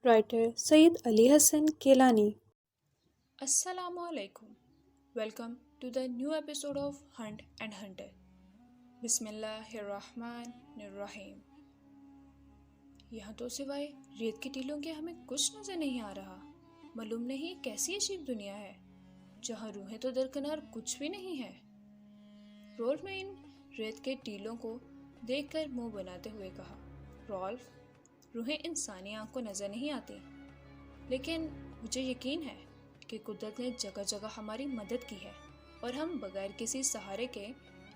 Writer Syed Ali Hasan Kilani. Assalamu alaikum. Welcome to the new episode of Hunt and Hunter. Bismillahirrahmanirrahim. یہاں تو سوائے ریت کے ٹیلوں کے ہمیں کچھ نظر نہیں آ رہا۔ معلوم نہیں کیسی عجیب دنیا ہے جہاں روحیں تو درکنار کچھ بھی نہیں ہے۔ رولف نے ان ریت کے ٹیلوں کو دیکھ کر منہ بناتے ہوئے کہا، رولف، روحیں انسانی آنکھ کو نظر نہیں آتی، لیکن مجھے یقین ہے کہ قدرت نے جگہ جگہ ہماری مدد کی ہے اور ہم بغیر کسی سہارے کے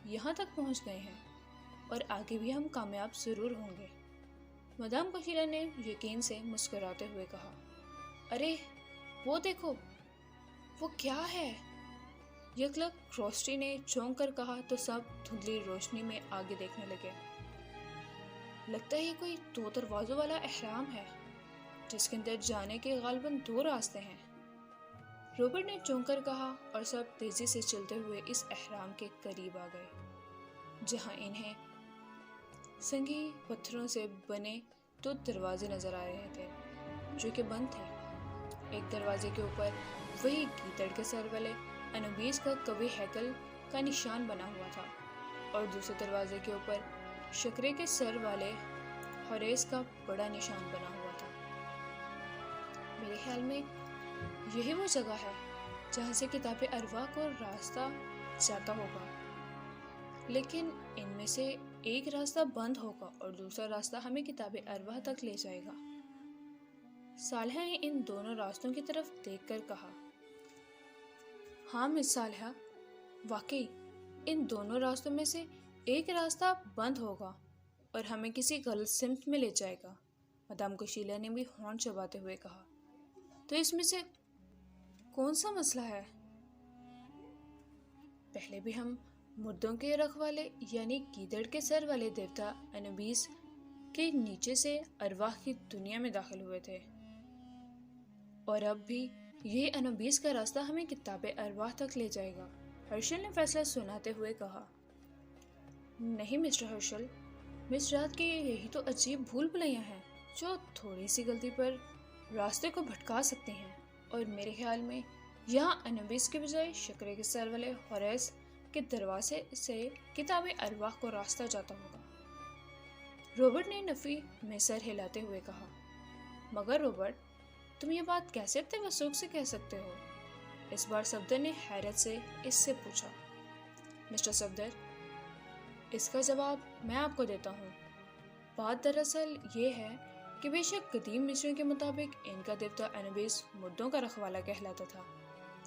یہاں تک پہنچ گئے ہیں، اور آگے بھی ہم کامیاب ضرور ہوں گے۔ مدام کوشیلا نے یقین سے مسکراتے ہوئے کہا، ارے وہ دیکھو، وہ کیا ہے؟ یکلک روسٹی نے چونک کر کہا تو سب دھندلی روشنی میں آگے دیکھنے لگے۔ لگتا ہے یہ کوئی 2 دروازوں والا احرام ہے جس کے اندر جانے کے غالباً 2 راستے ہیں۔ روبرٹ نے چونک کر کہا اور سب تیزی سے چلتے ہوئے اس احرام کے قریب آ گئے جہاں انہیں سنگی پتھروں سے بنے 2 دروازے نظر آ رہے تھے جو کہ بند تھے۔ ایک دروازے کے اوپر وہی گیدڑ کے سر والے انوبیس کا قوی ہیکل کا نشان بنا ہوا تھا اور دوسرے دروازے کے اوپر شکرے کے سر والے ہوریس کا بڑا نشان بنا ہوا تھا۔ میرے خیال میں یہی وہ جگہ ہے جہاں سے کتاب ارواح کو راستہ جاتا ہوگا، لیکن ان میں سے ایک راستہ بند ہوگا اور دوسرا راستہ ہمیں کتاب ارواح تک لے جائے گا۔ صالحہ نے ان دونوں راستوں کی طرف دیکھ کر کہا، ہاں مس صالحہ، واقعی ان دونوں راستوں میں سے ایک راستہ بند ہوگا اور ہمیں کسی غلط سمت میں لے جائے گا۔ مدام کوشیلا نے بھی ہونٹ چباتے ہوئے کہا، تو اس میں سے کون سا مسئلہ ہے؟ پہلے بھی ہم مردوں کے رکھوالے یعنی گیدڑ کے سر والے دیوتا انوبیس کے نیچے سے ارواح کی دنیا میں داخل ہوئے تھے، اور اب بھی یہ انوبیس کا راستہ ہمیں کتاب ارواح تک لے جائے گا۔ ہرشل نے فیصلہ سناتے ہوئے کہا، نہیں مسٹر ہرشل، مس رات کی یہی تو عجیب بھول بھلیاں ہیں جو تھوڑی سی غلطی پر راستے کو بھٹکا سکتی ہیں، اور میرے خیال میں یہاں انوبیس کے بجائے شکرے کے سر والے ہوریس کے دروازے سے کتاب ارواح کو راستہ جاتا ہوگا۔ روبرٹ نے نفی میں سر ہلاتے ہوئے کہا، مگر روبرٹ، تم یہ بات کیسے اتنے وثوق سے کہہ سکتے ہو؟ اس بار صفدر نے حیرت سے اس سے پوچھا۔ مسٹر صفدر، اس کا جواب میں آپ کو دیتا ہوں۔ بات دراصل یہ ہے کہ بے شک قدیم مصریوں کے مطابق ان کا دیوتا انوبیس مردوں کا رکھوالا کہلاتا تھا،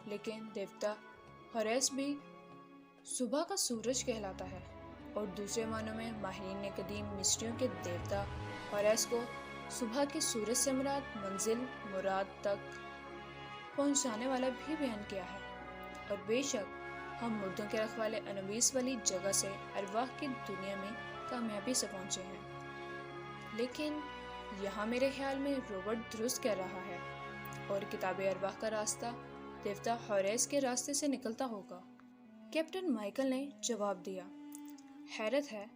لیکن دیوتا ہوریس بھی صبح کا سورج کہلاتا ہے، اور دوسرے معنوں میں ماہرین نے قدیم مصریوں کے دیوتا ہوریس کو صبح کے سورج سے مراد منزل مراد تک پہنچانے والا بھی بیان کیا ہے، اور بے شک ہم مردوں کے رکھوالے انوبیس والی جگہ سے ارواح کی دنیا میں کامیابی سے پہنچے ہیں۔ لیکن یہاں میرے خیال میں روبرٹ درست کہہ رہا ہے، اور کتاب ارواح کا راستہ دیوتا ہوریس کے راستے سے نکلتا ہوگا۔ کیپٹن مائیکل نے جواب دیا، حیرت ہے،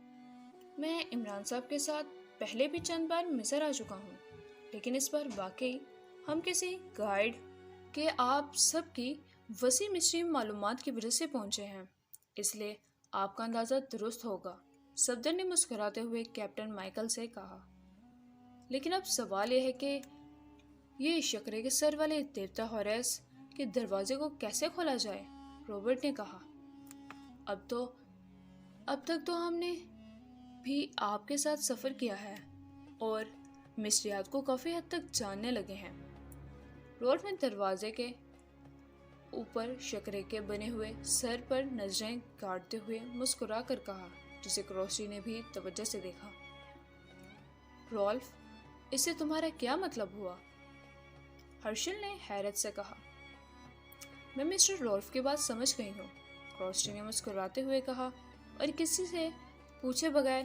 میں عمران صاحب کے ساتھ پہلے بھی چند بار مصر آ چکا ہوں، لیکن اس بار واقعی ہم کسی گائیڈ کے آپ سب کی وسیع مصری معلومات کی وجہ سے پہنچے ہیں، اس لیے آپ کا اندازہ درست ہوگا۔ صفدر نے مسکراتے ہوئے کیپٹن مائیکل سے کہا، لیکن اب سوال یہ ہے کہ یہ شکرے کے سر والے دیوتا ہوریس کے دروازے کو کیسے کھولا جائے؟ روبرٹ نے کہا، اب تک تو ہم نے بھی آپ کے ساتھ سفر کیا ہے اور مصریات کو کافی حد تک جاننے لگے ہیں۔ رولف نے دروازے کے اوپر شکرے کے بنے ہوئے سر پر نظریں گاڑتے ہوئے مسکرا کر کہا، جسے کروسٹی نے بھی توجہ سے دیکھا۔ رولف، اس سے تمہارا کیا مطلب ہوا؟ ہرشل نے حیرت سے کہا، میں مسٹر رولف کی بات سمجھ گئی ہوں، کروسٹی نے مسکراتے ہوئے کہا، اور کسی سے پوچھے بغیر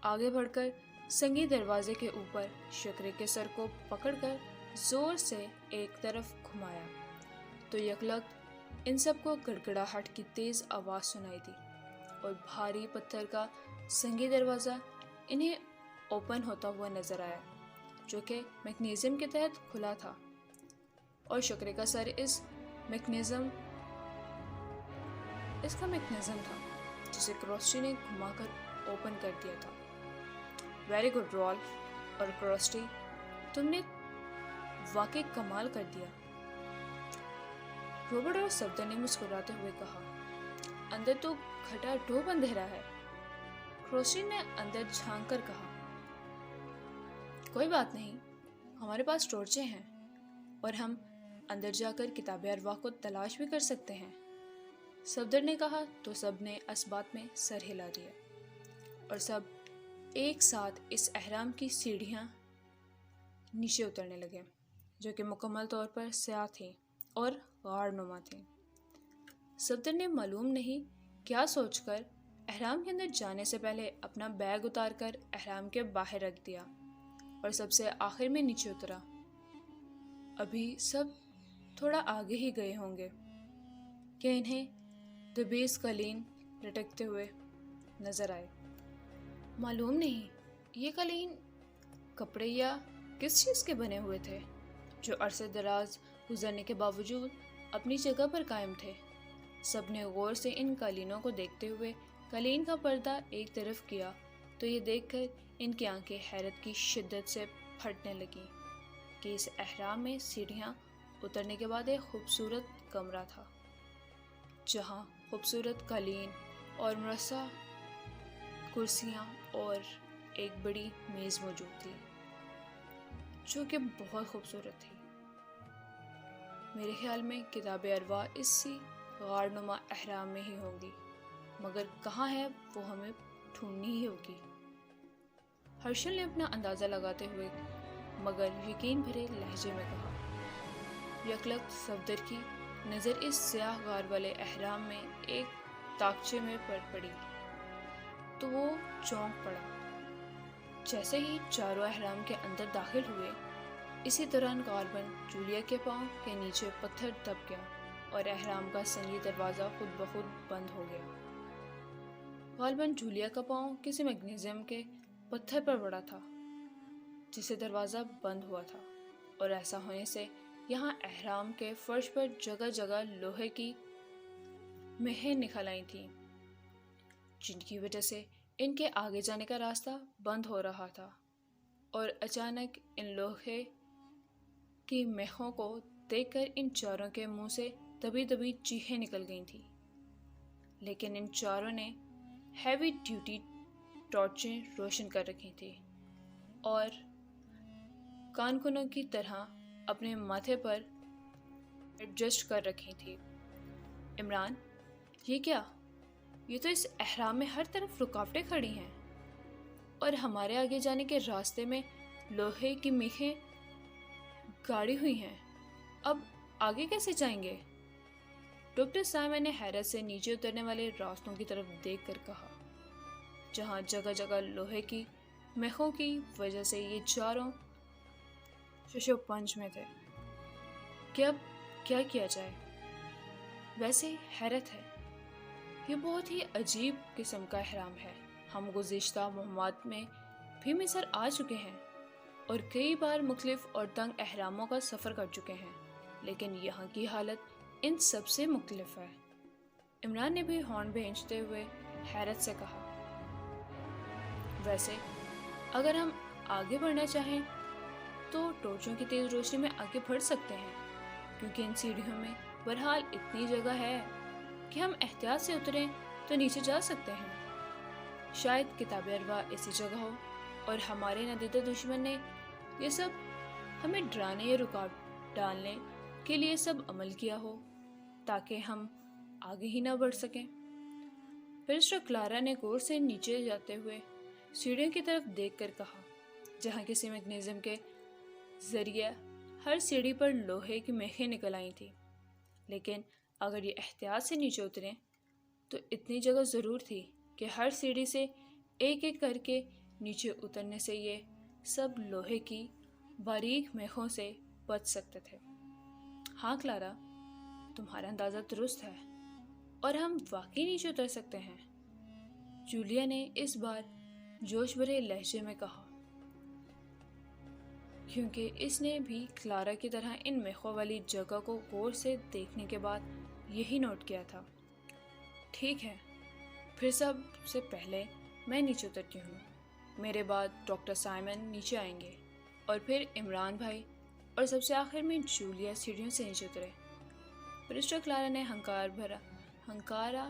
آگے بڑھ کر سنگی دروازے کے اوپر شکرے کے سر کو پکڑ کر زور سے ایک طرف گھمایا تو یکلک ان سب کو گڑگڑاہٹ کی تیز آواز سنائی دی، اور بھاری پتھر کا سنگی دروازہ انہیں اوپن ہوتا ہوا نظر آیا۔ جو کہ میکنیزم کے تحت کھلا تھا، اور شکرے کا سر اس کا میکنیزم تھا جسے کرسٹی نے گھما کر اوپن کر دیا تھا۔ ویری گڈ رالف اور کرسٹی، تم نے واقعی کمال کر دیا، روبرٹ اور صفدر نے مسکراتے ہوئے کہا۔ اندر تو گھٹا ڈوب اندھیرا ہے، کرسٹی نے اندر جھانک کر کہا۔ کوئی بات نہیں، ہمارے پاس ٹارچیں ہیں اور ہم اندر جا کر کتاب ارواح کو تلاش بھی کر سکتے ہیں، صفدر نے کہا تو سب نے اس بات میں سر ہلا دیا اور سب ایک ساتھ اس اہرام کی سیڑھیاں نیچے اترنے لگے جو کہ مکمل طور پر سیاہ تھیں اور غار نما تھیں۔ صفدر نے معلوم نہیں کیا سوچ کر اہرام کے اندر جانے سے پہلے اپنا بیگ اتار کر اہرام کے باہر رکھ دیا اور سب سے آخر میں نیچے اترا۔ ابھی سب تھوڑا آگے ہی گئے ہوں گے کہ انہیں دبیز قالین لٹکتے ہوئے نظر آئے۔ معلوم نہیں یہ قالین کپڑے یا کس چیز کے بنے ہوئے تھے جو عرصے دراز گزرنے کے باوجود اپنی جگہ پر قائم تھے۔ سب نے غور سے ان قالینوں کو دیکھتے ہوئے قالین کا پردہ ایک طرف کیا تو یہ دیکھ کر ان کی آنکھیں حیرت کی شدت سے پھٹنے لگیں کہ اس اہرام میں سیڑھیاں اترنے کے بعد ایک خوبصورت کمرہ تھا جہاں خوبصورت قالین اور مرصع کرسیاں اور ایک بڑی میز موجود تھی جو کہ بہت خوبصورت تھی۔ میرے خیال میں کتاب ارواح اسی غار نما اہرام میں ہی ہوں گی، مگر کہاں ہے وہ ہمیں ڈھونڈنی ہی ہوگی، ہرشل نے اپنا اندازہ لگاتے ہوئے مگر یقین بھرے لہجے میں کہا۔ یکلخت صفدر کی نظر اس سیاہ غار والے اہرام میں ایک تاکچے میں پڑی تو وہ چونک پڑا۔ جیسے ہی چاروں اہرام کے اندر داخل ہوئے، اسی دوران غالباً جولیا کے پاؤں کے نیچے پتھر دب گیا اور اہرام کا سنگی دروازہ خود بخود بند ہو گیا۔ غالباً جولیا کا پاؤں کسی میکنیزم کے پتھر پر پڑا تھا جس سے دروازہ بند ہوا تھا، اور ایسا ہونے سے یہاں اہرام کے فرش پر جگہ جگہ لوہے کی مہیں نکل آئی تھیں جن کی وجہ سے ان کے آگے جانے کا راستہ بند ہو رہا تھا، اور اچانک ان لوہے کی مہوں کو دیکھ کر ان چاروں کے منہ سے دبی دبی چیخیں نکل گئی تھیں، لیکن ان چاروں نے ہیوی ڈیوٹی ٹارچیں روشن کر رکھی تھیں اور کانکنوں کی طرح اپنے ماتھے پر ایڈجسٹ کر رکھی تھی۔ عمران، یہ کیا؟ یہ تو اس اہرام میں ہر طرف رکاوٹیں کھڑی ہیں اور ہمارے آگے جانے کے راستے میں لوہے کی میخیں گاڑی ہوئی ہیں، اب آگے کیسے جائیں گے؟ ڈاکٹر سائمن نے حیرت سے نیچے اترنے والے راستوں کی طرف دیکھ کر کہا، جہاں جگہ جگہ لوہے کی میخوں کی وجہ سے یہ چاروں ششو پنج میں تھے کہ اب کیا کیا جائے؟ ویسے حیرت ہے، یہ بہت ہی عجیب قسم کا اہرام ہے۔ ہم گزشتہ مہمات میں بھی مصر آ چکے ہیں اور کئی بار مختلف اور تنگ اہراموں کا سفر کر چکے ہیں، لیکن یہاں کی حالت ان سب سے مختلف ہے۔ عمران نے بھی ہارن بھینچتے ہوئے حیرت سے کہا۔ ویسے اگر ہم آگے بڑھنا چاہیں تو ٹارچوں کی تیز روشنی میں آگے بڑھ سکتے ہیں، کیونکہ ان سیڑھیوں میں بہرحال اتنی جگہ ہے کہ ہم احتیاط سے اتریں تو نیچے جا سکتے ہیں۔ شاید کتاب ارواح ایسی جگہ ہو اور ہمارے ندیدہ دشمن نے یہ سب ہمیں ڈرانے یا رکاوٹ ڈالنے کے لیے سب عمل کیا ہو تاکہ ہم آگے ہی نہ بڑھ سکیں۔ برسٹر کلارا نے غور سے نیچے جاتے ہوئے سیڑھیوں کی طرف دیکھ کر کہا، جہاں کسی میکنیزم کے ذریعے ہر سیڑھی پر لوہے کی میخیں نکل آئی تھیں، لیکن اگر یہ احتیاط سے نیچے اتریں تو اتنی جگہ ضرور تھی کہ ہر سیڑھی سے ایک ایک کر کے نیچے اترنے سے یہ سب لوہے کی باریک میخوں سے بچ سکتے تھے۔ ہاں کلارا، تمہارا اندازہ درست ہے اور ہم واقعی نیچے اتر سکتے ہیں، جولیا نے اس بار جوش بھرے لہجے میں کہا۔ کیونکہ اس نے بھی کلارا کی طرح ان میخوں والی جگہ کو غور سے دیکھنے کے بعد یہی نوٹ کیا تھا۔ ٹھیک ہے، پھر سب سے پہلے میں نیچے اترتی ہوں، میرے بعد ڈاکٹر سائمن نیچے آئیں گے، اور پھر عمران بھائی، اور سب سے آخر میں جولیا سیڑھیوں سے نیچے اترے۔ برسٹر کلارا نے ہنکارا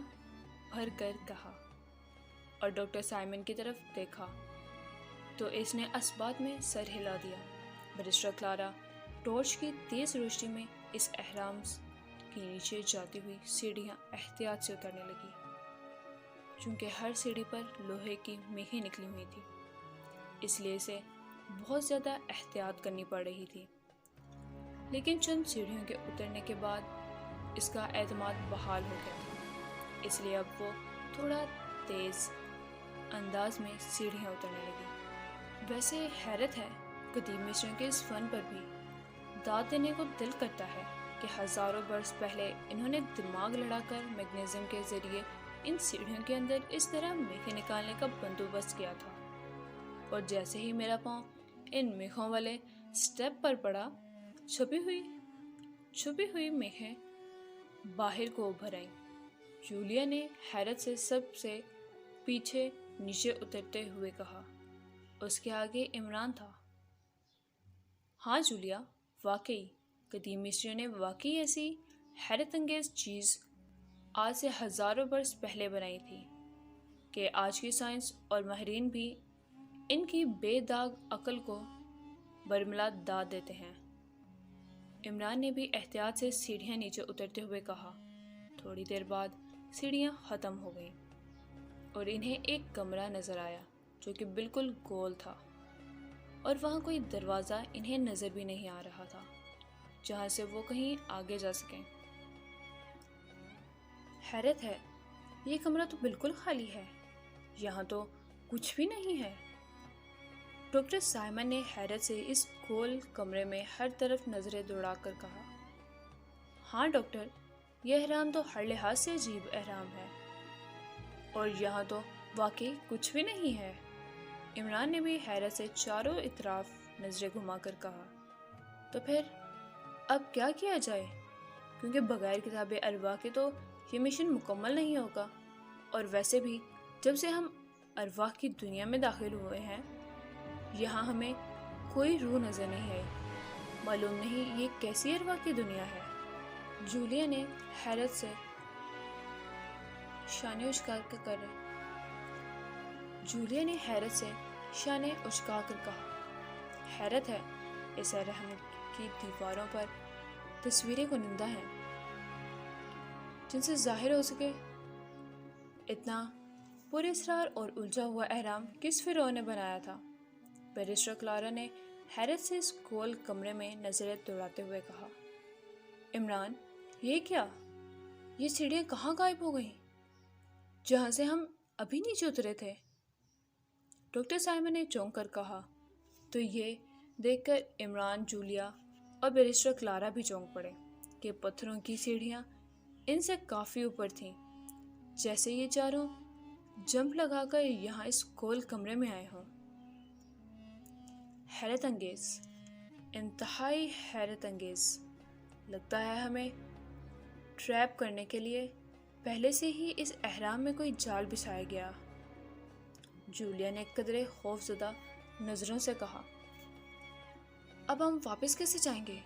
بھر کر کہا اور ڈاکٹر سائمن کی طرف دیکھا تو اس نے اثبات میں سر ہلا دیا۔ برسٹر کلارا ٹارچ کی تیز روشنی میں اس اہرام کے نیچے جاتی ہوئی سیڑھیاں احتیاط سے اترنے لگی، چونکہ ہر سیڑھی پر لوہے کی میخیں نکلی ہوئی تھی، اس لیے اسے بہت زیادہ احتیاط کرنی پڑ رہی تھی۔ لیکن چند سیڑھیوں کے اترنے کے بعد اس کا اعتماد بحال ہو گیا تھا، اس لیے اب وہ تھوڑا تیز انداز میں سیڑھیاں اترنے لگی۔ ویسے حیرت ہے، قدیم مصریوں کے اس فن پر بھی داد دینے کو دل کرتا ہے کہ ہزاروں برس پہلے انہوں نے دماغ لڑا کر میگنیزم کے ذریعے ان سیڑھیوں کے اندر اس طرح میخیں نکالنے کا بندوبست کیا تھا، اور جیسے ہی میرا پاؤں ان میخوں والے سٹیپ پر پڑا، چھپی ہوئی میخیں باہر کو ابھر آئیں۔ جولیا نے حیرت سے سب سے پیچھے نیچے اترتے ہوئے کہا۔ اس کے آگے عمران تھا۔ ہاں جولیا، واقعی قدیم مصریوں نے واقعی ایسی حیرت انگیز چیز آج سے ہزاروں برس پہلے بنائی تھی کہ آج کی سائنس اور ماہرین بھی ان کی بے داغ عقل کو برملا داد دیتے ہیں۔ عمران نے بھی احتیاط سے سیڑھیاں نیچے اترتے ہوئے کہا۔ تھوڑی دیر بعد سیڑھیاں ختم ہو گئیں اور انہیں ایک کمرہ نظر آیا جو کہ بالکل گول تھا، اور وہاں کوئی دروازہ انہیں نظر بھی نہیں آ رہا تھا جہاں سے وہ کہیں آگے جا سکیں۔ حیرت ہے، یہ کمرہ تو بالکل خالی ہے، یہاں تو کچھ بھی نہیں ہے۔ ڈاکٹر سائمن نے حیرت سے اس گول کمرے میں ہر طرف نظریں دوڑا کر کہا۔ ہاں ڈاکٹر، یہ اہرام تو ہر لحاظ سے عجیب اہرام ہے، اور یہاں تو واقعی کچھ بھی نہیں ہے۔ عمران نے بھی حیرت سے چاروں اطراف نظریں گھما کر کہا۔ تو پھر اب کیا کیا جائے؟ کیونکہ بغیر کتاب ارواح کے تو یہ مشن مکمل نہیں ہوگا، اور ویسے بھی جب سے ہم ارواح کی دنیا میں داخل ہوئے ہیں، یہاں ہمیں کوئی روح نظر نہیں آئی، معلوم نہیں یہ کیسی ارواح کی دنیا ہے۔ جولیا نے حیرت سے شانے اچکا کر کہا۔ حیرت ہے، اس اہرام کی دیواروں پر تصویریں کنندہ ہیں جن سے ظاہر ہو سکے اتنا پر اسرار اور الجھا ہوا اہرام کس فرعون نے بنایا تھا۔ بیرسٹر کلارا نے حیرت سے اس گول کمرے میں نظریں دوڑاتے ہوئے کہا۔ عمران، یہ کیا؟ یہ سیڑھیاں کہاں غائب ہو گئیں جہاں سے ہم ابھی نیچے اترے تھے؟ ڈاکٹر سائمن نے چونک کر کہا تو یہ دیکھ کر عمران، جولیا اور بیرسٹر کلارا بھی چونک پڑے کہ پتھروں کی سیڑھیاں ان سے کافی اوپر تھیں، جیسے یہ چاروں جمپ لگا کر یہاں اس گول کمرے میں آئے ہوں۔ حیرت انگیز، انتہائی حیرت انگیز، لگتا ہے ہمیں ٹریپ کرنے کے لیے پہلے سے ہی اس اہرام میں کوئی جال بچھایا گیا۔ جولیا نے قدرے خوف زدہ نظروں سے کہا۔ اب ہم واپس کیسے جائیں گے؟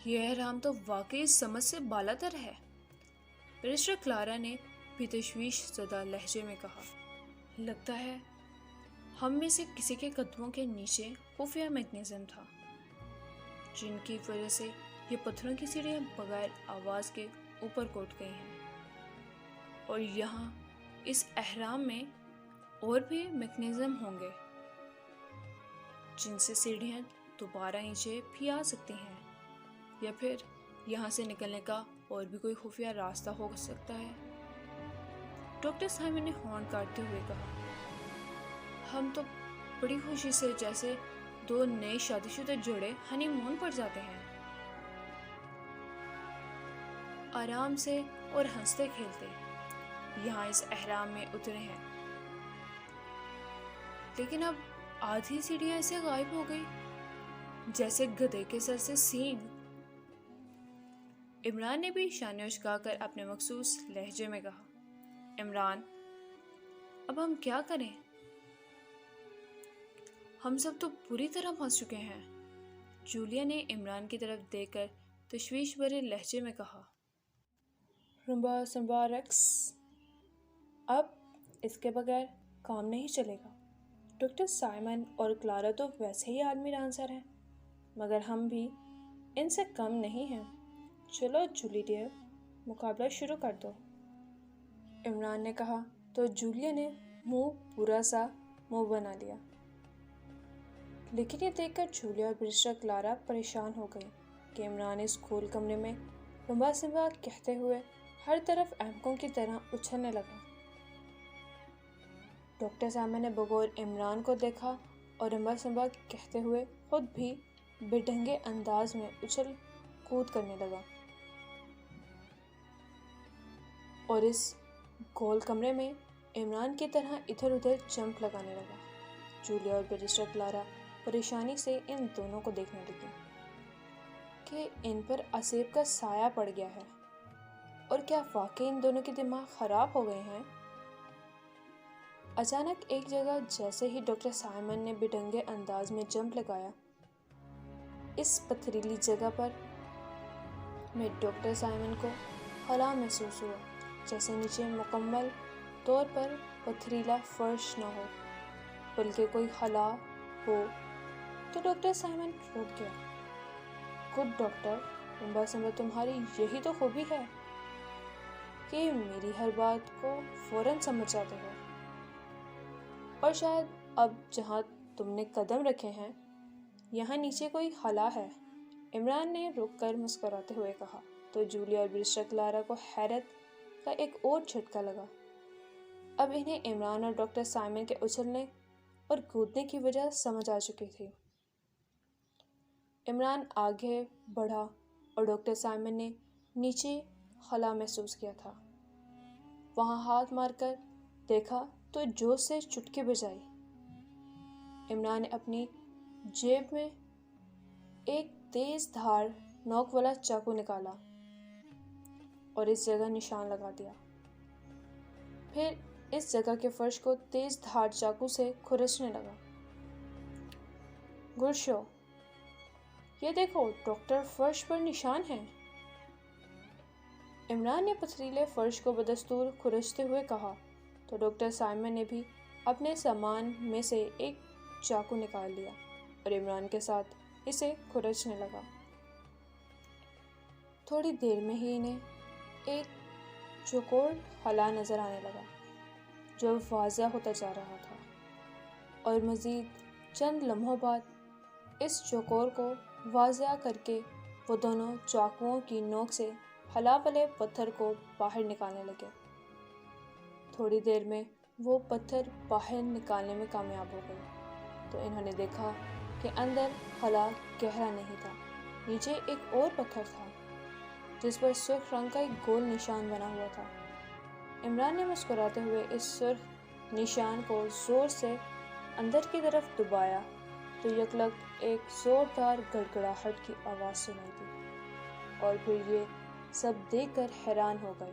یہ اہرام تو واقعی سمجھ سے بالا تر ہے۔ بیرسٹر کلارا نے بھی تشویش زدہ لہجے میں کہا۔ لگتا ہے ہم میں سے کسی کے قدموں کے نیچے خفیہ میکنزم تھا، جن کی وجہ سے یہ پتھروں کی سیڑھیاں بغیر آواز کے اوپر کوٹ گئی ہیں، اور یہاں اس اہرام میں اور بھی میکنزم ہوں گے جن سے سیڑھیاں دوبارہ نیچے بھی آ سکتی ہیں، یا پھر یہاں سے نکلنے کا اور بھی کوئی خفیہ راستہ ہو سکتا ہے۔ ڈاکٹر سائمن نے ہارن کاٹتے ہوئے کہا۔ ہم تو بڑی خوشی سے جیسے دو نئے شادی شدہ جوڑے ہنی مون پر جاتے ہیں، آرام سے اور ہنستے کھیلتے یہاں اس اہرام میں اترے ہیں، لیکن اب آدھی سیڑھیاں ایسے غائب ہو گئی جیسے گدھے کے سر سے سینگ۔ عمران نے بھی شانے اچکا کر اپنے مخصوص لہجے میں کہا، عمران، اب ہم کیا کریں؟ ہم سب تو پوری طرح پھنس چکے ہیں۔ جولیا نے عمران کی طرف دیکھ کر تشویش بھرے لہجے میں کہا، رمبا سمبا رقص، اب اس کے بغیر کام نہیں چلے گا۔ ڈاکٹر سائمن اور کلارا تو ویسے ہی عالمی ڈانسر ہیں، مگر ہم بھی ان سے کم نہیں ہیں۔ چلو جولی ڈیئر، مقابلہ شروع کر دو، عمران نے کہا تو جولیا نے پورا سا منہ بنا لیا۔ لیکن یہ دیکھ کر جولیا اور برسٹر کلارا پریشان ہو گئی کہ عمران اس گول کمرے میں رمبا سمبا کہتے ہوئے ہر طرف احمقوں کی طرح اچھلنے لگا۔ ڈاکٹر سائمن نے بغور عمران کو دیکھا اور رمبا سمبا کہتے ہوئے خود بھی بے ڈھنگے انداز میں اچھل کود کرنے لگا اور اس گول کمرے میں عمران کی طرح ادھر ادھر جمپ لگانے لگا۔ جولیا اور بیرسٹر کلارا پریشانی سے ان دونوں کو دیکھنے لگی کہ ان پر آصف کا سایہ پڑ گیا ہے، اور کیا واقعی ان دونوں کے دماغ خراب ہو گئے ہیں؟ اچانک ایک جگہ جیسے ہی ڈاکٹر سائمن نے بے ڈھنگے انداز میں جمپ لگایا، اس پتھریلی جگہ پر میں ڈاکٹر سائمن کو خلا محسوس ہوا، جیسے نیچے مکمل طور پر پتھریلا فرش نہ ہو بلکہ کوئی خلا ہو۔ تو ڈاکٹر سائمن رک گیا۔ گڈ ڈاکٹر، رمبا سمبا، تمہاری یہی تو خوبی ہے کہ میری ہر بات کو فوراً سمجھ جاتے ہو، اور شاید اب جہاں تم نے قدم رکھے ہیں یہاں نیچے کوئی خلا ہے، عمران نے رک کر مسکراتے ہوئے کہا۔ تو جولیا اور برسٹر کلارا کو حیرت کا ایک اور جھٹکا لگا۔ اب انہیں عمران اور ڈاکٹر سائمن کے اچھلنے اور کودنے کی وجہ سمجھ آ چکی تھی۔ عمران آگے بڑھا اور ڈاکٹر سائمن نے نیچے خلا محسوس کیا تھا، وہاں ہاتھ مار کر دیکھا تو جوش سے چٹکی بجائی۔ عمران نے اپنی جیب میں ایک تیز دھار نوک والا چاقو نکالا اور اس جگہ نشان لگا دیا، پھر اس جگہ کے فرش کو تیز دھار چاقو سے کھرچنے لگا۔ گڈ شو، یہ دیکھو ڈاکٹر، فرش پر نشان ہے، عمران نے پتھریلے فرش کو بدستور کھرچتے ہوئے کہا۔ تو ڈاکٹر سائمن نے بھی اپنے سامان میں سے ایک چاقو نکال لیا اور عمران کے ساتھ اسے کھرچنے لگا۔ تھوڑی دیر میں ہی انہیں ایک چوکور خلا نظر آنے لگا جو واضح ہوتا جا رہا تھا، اور مزید چند لمحوں بعد اس چوکور کو واضح کر کے وہ دونوں چاقوؤں کی نوک سے خلا والے پتھر کو باہر نکالنے لگے۔ تھوڑی دیر میں وہ پتھر باہر نکالنے میں کامیاب ہو گئے تو انہوں نے دیکھا کہ اندر خلا گہرا نہیں تھا، نیچے ایک اور پتھر تھا جس پر سرخ رنگ کا ایک گول نشان بنا ہوا تھا۔ عمران نے مسکراتے ہوئے اس سرخ نشان کو زور سے اندر کی طرف دبایا تو یکلگ ایک زوردار گڑگڑاہٹ کی آواز سنائی دی، اور پھر یہ سب دیکھ کر حیران ہو گئے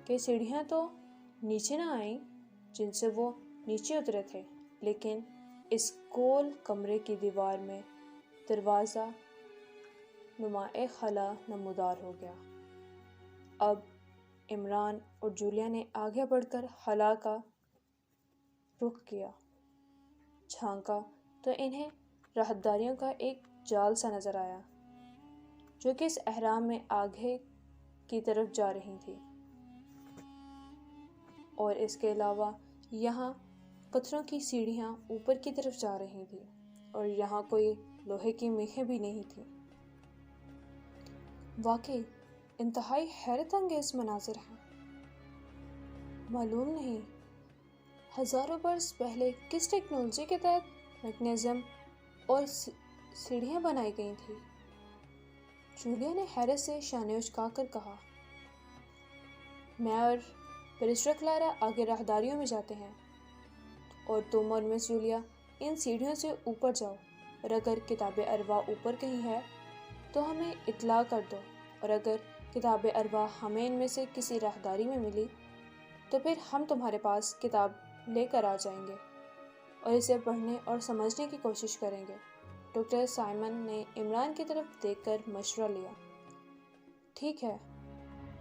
کہ سیڑھیاں تو نیچے نہ آئیں جن سے وہ نیچے اترے تھے، لیکن اس گول کمرے کی دیوار میں دروازہ نما ایک خلا نمودار ہو گیا۔ اب عمران اور جولیا نے آگے بڑھ کر خلا کا رخ کیا، جھانکا تو انہیں راہداریوں کا ایک جال سا نظر آیا جو کہ اس اہرام میں آگے کی طرف جا رہی تھی، اور اس کے علاوہ یہاں پتھروں کی سیڑھیاں اوپر کی طرف جا رہی تھی، اور یہاں کوئی لوہے کی میخیں بھی نہیں تھی۔ واقعی انتہائی حیرت انگیز مناظر ہیں۔ معلوم نہیں ہزاروں برس پہلے کس ٹیکنالوجی کے تحت میکانزم اور سیڑھیاں بنائی گئی تھیں، جولیا نے حیرت سے شانے اچکا کر کہا۔ میں اور بیرسٹر کلارا آگے راہداریوں میں جاتے ہیں، اور تم اور مس جولیا ان سیڑھیوں سے اوپر جاؤ اور اگر کتاب ارواح اوپر کہیں ہے تو ہمیں اطلاع کر دو، اور اگر کتاب ارواح ہمیں ان میں سے کسی راہداری میں ملی تو پھر ہم تمہارے پاس کتاب لے کر آ جائیں گے اور اسے پڑھنے اور سمجھنے کی کوشش کریں گے۔ ڈاکٹر سائمن نے عمران کی طرف دیکھ کر مشورہ لیا۔ ٹھیک ہے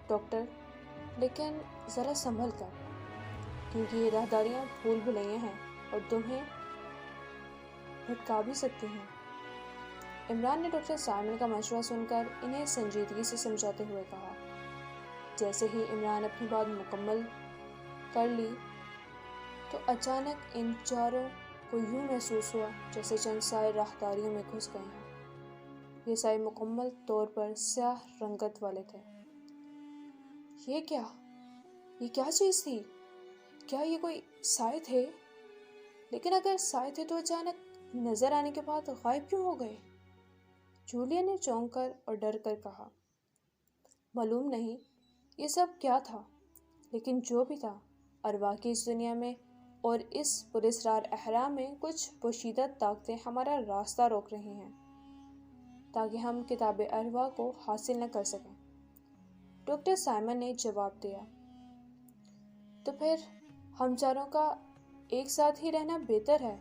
ڈاکٹر، لیکن ذرا سنبھل کر، کیونکہ یہ راہداریاں بھول بھلیاں ہیں اور تمہیں بھٹکا بھی سکتی ہیں۔ عمران نے ڈاکٹر سائمن کا مشورہ سن کر انہیں سنجیدگی سے سمجھاتے ہوئے کہا۔ جیسے ہی عمران اپنی بات مکمل کر لی تو اچانک ان چاروں کو یوں محسوس ہوا جیسے چند سائے راہداریوں میں گھس گئے ہیں۔ یہ سائے مکمل طور پر سیاہ رنگت والے تھے۔ یہ کیا چیز تھی؟ کیا یہ کوئی سائے تھے؟ لیکن اگر سائے تھے تو اچانک نظر آنے کے بعد غائب کیوں ہو گئے؟ جولیا نے چونک کر اور ڈر کر کہا۔ معلوم نہیں یہ سب کیا تھا، لیکن جو بھی تھا، ارواح کی اس دنیا میں اور اس پراسرار احرام میں کچھ پوشیدہ طاقتیں ہمارا راستہ روک رہی ہیں تاکہ ہم کتاب ارواح کو حاصل نہ کر سکیں۔ ڈاکٹر سائمن نے جواب دیا۔ تو پھر ہم چاروں کا ایک ساتھ ہی رہنا بہتر ہے،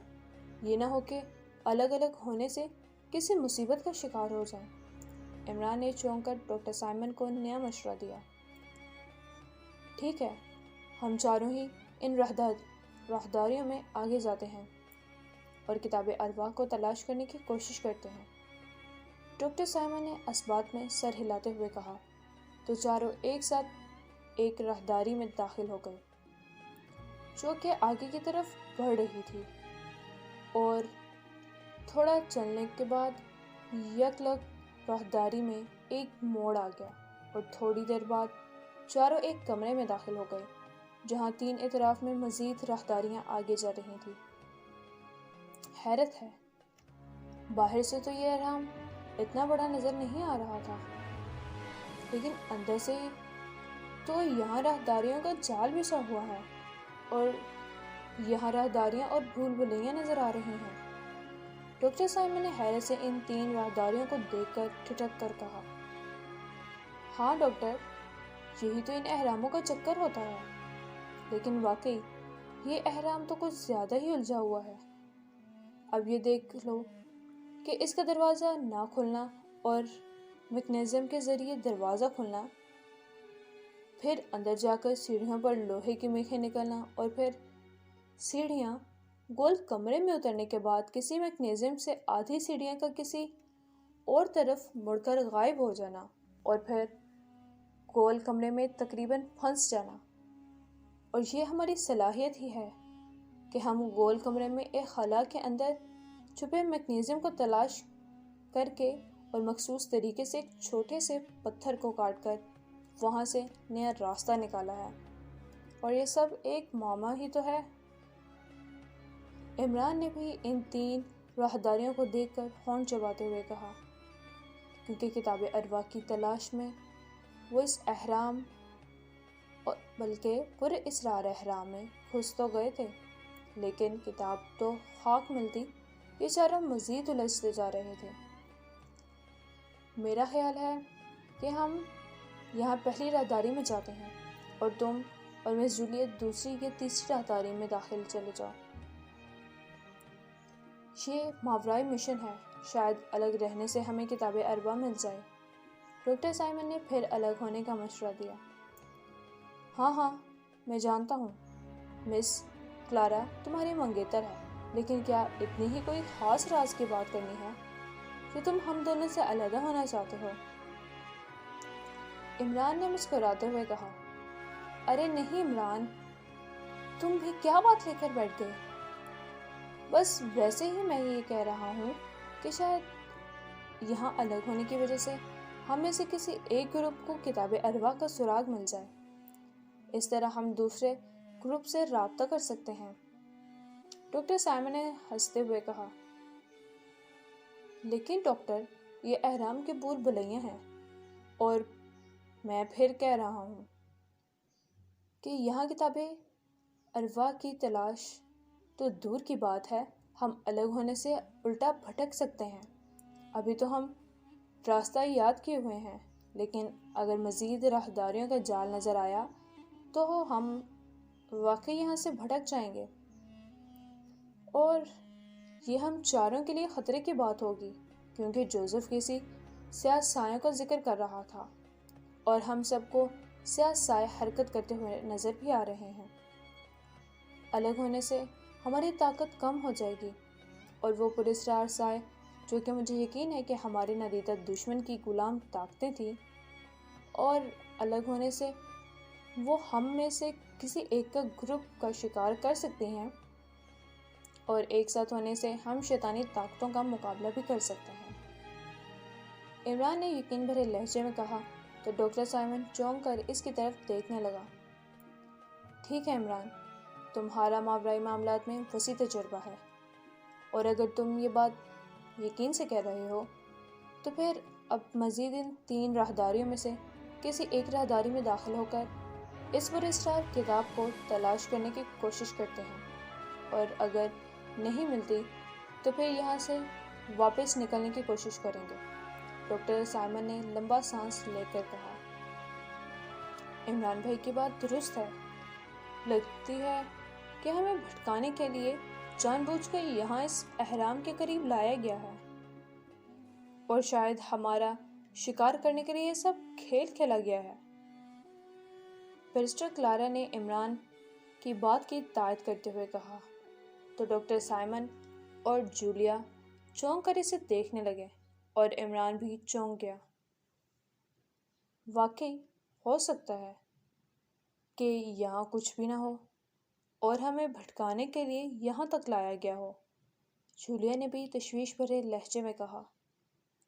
یہ نہ ہو کہ الگ الگ ہونے سے کسی مصیبت کا شکار ہو جائیں۔ عمران نے چونک کر ڈاکٹر سائمن کو نیا مشورہ دیا۔ ٹھیک ہے، ہم چاروں ہی ان راہداریوں میں آگے جاتے ہیں اور کتاب ارواح کو تلاش کرنے کی کوشش کرتے ہیں۔ ڈاکٹر سائمن نے اثبات میں سر ہلاتے ہوئے کہا۔ تو چاروں ایک ساتھ ایک راہداری میں داخل ہو گئے جو کہ آگے کی طرف بڑھ رہی تھی، اور تھوڑا چلنے کے بعد یکلگ راہداری میں ایک موڑ آ گیا اور تھوڑی دیر بعد چاروں ایک کمرے میں داخل ہو گئے جہاں 3 اطراف میں مزید راہداریاں آگے جا رہی تھیں۔ حیرت ہے، باہر سے تو یہ احرام اتنا بڑا نظر نہیں آ رہا تھا، لیکن اندر سے تو یہاں راہداریوں کا جال بچھا ہوا ہے اور یہاں راہداریاں اور بھول بھلیاں نظر آ رہی ہیں۔ ڈاکٹر سائمن نے حیرت سے ان 3 راہداریوں کو دیکھ کر ٹھٹک کر کہا۔ ہاں ڈاکٹر، یہی تو ان احراموں کا چکر ہوتا ہے، لیکن واقعی یہ احرام تو کچھ زیادہ ہی الجھا ہوا ہے۔ اب یہ دیکھ لو کہ اس کا دروازہ نہ کھلنا اور میکینزم کے ذریعے دروازہ کھلنا، پھر اندر جا کر سیڑھیوں پر لوہے کی میخیں نکلنا اور پھر سیڑھیاں گول کمرے میں اترنے کے بعد کسی میکینزم سے آدھی سیڑھیاں کا کسی اور طرف مڑ کر غائب ہو جانا اور پھر گول کمرے میں تقریباً پھنس جانا۔ اور یہ ہماری صلاحیت ہی ہے کہ ہم گول کمرے میں ایک خلا کے اندر چھپے میکینزم کو تلاش کر کے اور مخصوص طریقے سے ایک چھوٹے سے پتھر کو کاٹ کر وہاں سے نیا راستہ نکالا ہے، اور یہ سب ایک معمہ ہی تو ہے۔ عمران نے بھی ان 3 راہداریوں کو دیکھ کر ہونٹ چباتے ہوئے کہا، کیونکہ کتاب ارواح کی تلاش میں وہ اس احرام بلکہ پورے اسرار احرام میں گھس تو گئے تھے، لیکن کتاب تو خاک ملتی یہ چاروں مزید الجھتے جا رہے تھے۔ میرا خیال ہے کہ ہم یہاں پہلی راہداری میں جاتے ہیں اور تم اور مس جولیٹ دوسری یا تیسری راہداری میں داخل چلے جاؤ۔ یہ ماورائے مشن ہے، شاید الگ رہنے سے ہمیں کتاب ارواح مل جائے۔ ڈاکٹر سائمن نے پھر الگ ہونے کا مشورہ دیا۔ ہاں میں جانتا ہوں مس کلارا تمہاری منگیتر ہے، لیکن کیا اتنی ہی کوئی خاص راز کی بات کرنی ہے کہ تم ہم دونوں سے علیحدہ ہونا چاہتے ہو؟ عمران نے مسکراتے ہوئے کہا۔ ارے نہیں عمران، تم بھی کیا بات لے کر بیٹھ گئے؟ بس ویسے ہی میں یہ کہہ رہا ہوں کہ شاید یہاں الگ ہونے کی وجہ سے ہم میں سے کسی ایک گروپ کو کتاب ارواح کا سراغ مل جائے، اس طرح ہم دوسرے گروپ سے رابطہ کر سکتے ہیں۔ ڈاکٹر سائمن نے ہنستے ہوئے کہا۔ لیکن ڈاکٹر، یہ احرام کے بھول بھلیاں ہیں، اور میں پھر کہہ رہا ہوں کہ یہاں کتاب ارواح کی تلاش تو دور کی بات ہے، ہم الگ ہونے سے الٹا بھٹک سکتے ہیں۔ ابھی تو ہم راستہ یاد کیے ہوئے ہیں، لیکن اگر مزید راہداریوں کا جال نظر آیا تو ہم واقعی یہاں سے بھٹک جائیں گے، اور یہ ہم چاروں کے لیے خطرے کی بات ہوگی، کیونکہ جوزف کسی سیاہ سایوں کا ذکر کر رہا تھا اور ہم سب کو سیاہ سائے حرکت کرتے ہوئے نظر بھی آ رہے ہیں۔ الگ ہونے سے ہماری طاقت کم ہو جائے گی، اور وہ پراسرار سائے جو کہ مجھے یقین ہے کہ ہمارے نادیدہ دشمن کی غلام طاقتیں تھیں، اور الگ ہونے سے وہ ہم میں سے کسی ایک کا گروپ کا شکار کر سکتے ہیں، اور ایک ساتھ ہونے سے ہم شیطانی طاقتوں کا مقابلہ بھی کر سکتے ہیں۔ عمران نے یقین بھرے لہجے میں کہا تو ڈاکٹر سائمن چونک کر اس کی طرف دیکھنے لگا۔ ٹھیک ہے عمران، تمہارا ماورائی معاملات میں وسیع تجربہ ہے، اور اگر تم یہ بات یقین سے کہہ رہے ہو تو پھر اب مزید ان 3 راہداریوں میں سے کسی ایک راہداری میں داخل ہو کر اس پراسرار کتاب کو تلاش کرنے کی کوشش کرتے ہیں، اور اگر نہیں ملتی تو پھر یہاں سے واپس نکلنے کی کوشش کریں گے۔ ڈاکٹر سائمن نے لمبا سانس لے کر کہا۔ عمران بھائی کی بات درست ہے، لگتی ہے کہ ہمیں بھٹکانے کے لیے جان بوجھ کر یہاں اس اہرام کے قریب لایا گیا ہے، اور شاید ہمارا شکار کرنے کے لیے یہ سب کھیل کھیلا گیا ہے۔ بیرسٹر کلارا نے عمران کی بات کی تائید کرتے ہوئے کہا تو ڈاکٹر سائمن اور جولیا چونک کر اسے دیکھنے لگے، اور عمران بھی چونک گیا۔ واقعی ہو سکتا ہے کہ یہاں کچھ بھی نہ ہو اور ہمیں بھٹکانے کے لیے یہاں تک لایا گیا ہو، جولیا نے بھی تشویش بھرے لہجے میں کہا۔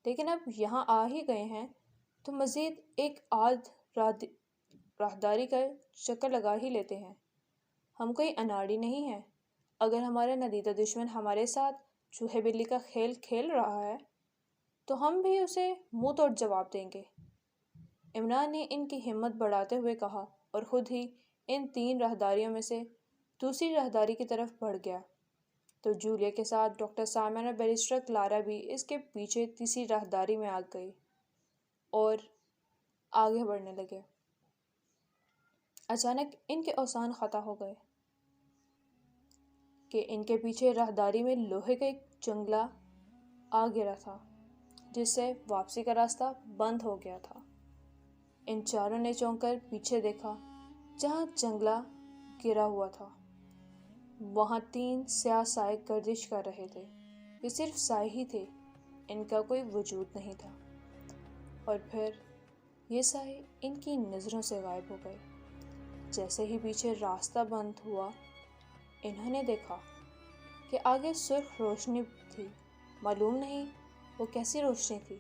لیکن اب یہاں آ ہی گئے ہیں تو مزید ایک آدھ راہداری کا چکر لگا ہی لیتے ہیں۔ ہم کوئی اناڑی نہیں ہیں۔ اگر ہمارا ندیدہ دشمن ہمارے ساتھ چوہے بلی کا کھیل کھیل رہا ہے تو ہم بھی اسے منہ توڑ جواب دیں گے۔ عمران نے ان کی ہمت بڑھاتے ہوئے کہا، اور خود ہی ان 3 راہداریوں میں سے دوسری راہداری کی طرف بڑھ گیا۔ تو جولیا کے ساتھ ڈاکٹر سائمن اور بیرسٹر کلارا بھی اس کے پیچھے تیسری راہداری میں آ گئی اور آگے بڑھنے لگے۔ اچانک ان کے اوزان خطا ہو گئے کہ ان کے پیچھے راہداری میں لوہے کا ایک جنگلہ آ گرا تھا، جس سے واپسی کا راستہ بند ہو گیا تھا۔ ان چاروں نے چونک کر پیچھے دیکھا۔ جہاں جنگلہ گرا ہوا تھا وہاں 3 سیاہ سائے گردش کر رہے تھے۔ یہ صرف سائے ہی تھے، ان کا کوئی وجود نہیں تھا، اور پھر یہ سائے ان کی نظروں سے غائب ہو گئے۔ جیسے ہی پیچھے راستہ بند ہوا، انہوں نے دیکھا کہ آگے سرخ روشنی تھی۔ معلوم نہیں وہ کیسی روشنی تھی،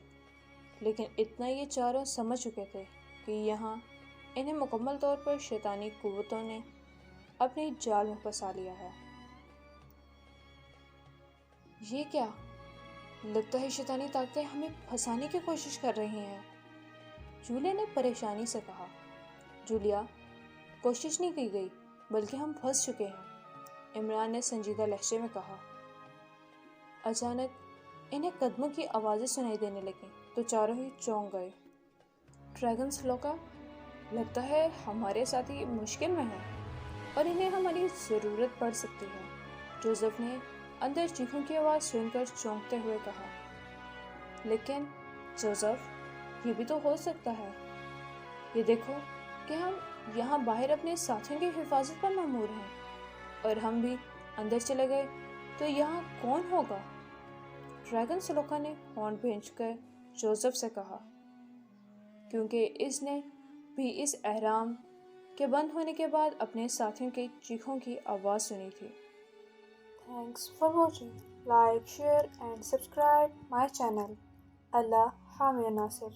لیکن اتنا یہ چاروں سمجھ چکے تھے کہ یہاں انہیں مکمل طور پر شیطانی قوتوں نے اپنے جال میں پھنسا لیا ہے۔ یہ کیا؟ لگتا ہے شیطانی طاقتیں ہمیں پھنسانے کی کوشش کر رہی ہیں، جولیا نے پریشانی سے کہا۔ جولیا، کوشش نہیں کی گئی بلکہ ہم پھنس چکے ہیں، عمران نے سنجیدہ لہجے میں کہا۔ اچانک انہیں قدموں کی آوازیں سنائی دینے لگیں تو چاروں ہی چونک گئے۔ ڈریگن سلوکا، لگتا ہے ہمارے ساتھی مشکل میں ہیں اور انہیں ہماری ضرورت پڑ سکتی ہے، جوزف نے اندر چیخوں کی آواز سن کر چونکتے ہوئے کہا۔ لیکن جوزف، یہ بھی تو ہو سکتا ہے، یہ دیکھو کہ ہم یہاں باہر اپنے ساتھیوں کی حفاظت پر مأمور ہیں، اور ہم بھی اندر چلے گئے تو یہاں کون ہوگا؟ ڈریگن سلوکا نے ہارن بھینچ کر جوزف سے کہا، کیونکہ اس نے بھی اس اہرام کے بند ہونے کے بعد اپنے ساتھیوں کے چیخوں کی آواز سنی تھی۔ Thanks for watching. Like, share and subscribe my channel. Allah Hamid Nasir.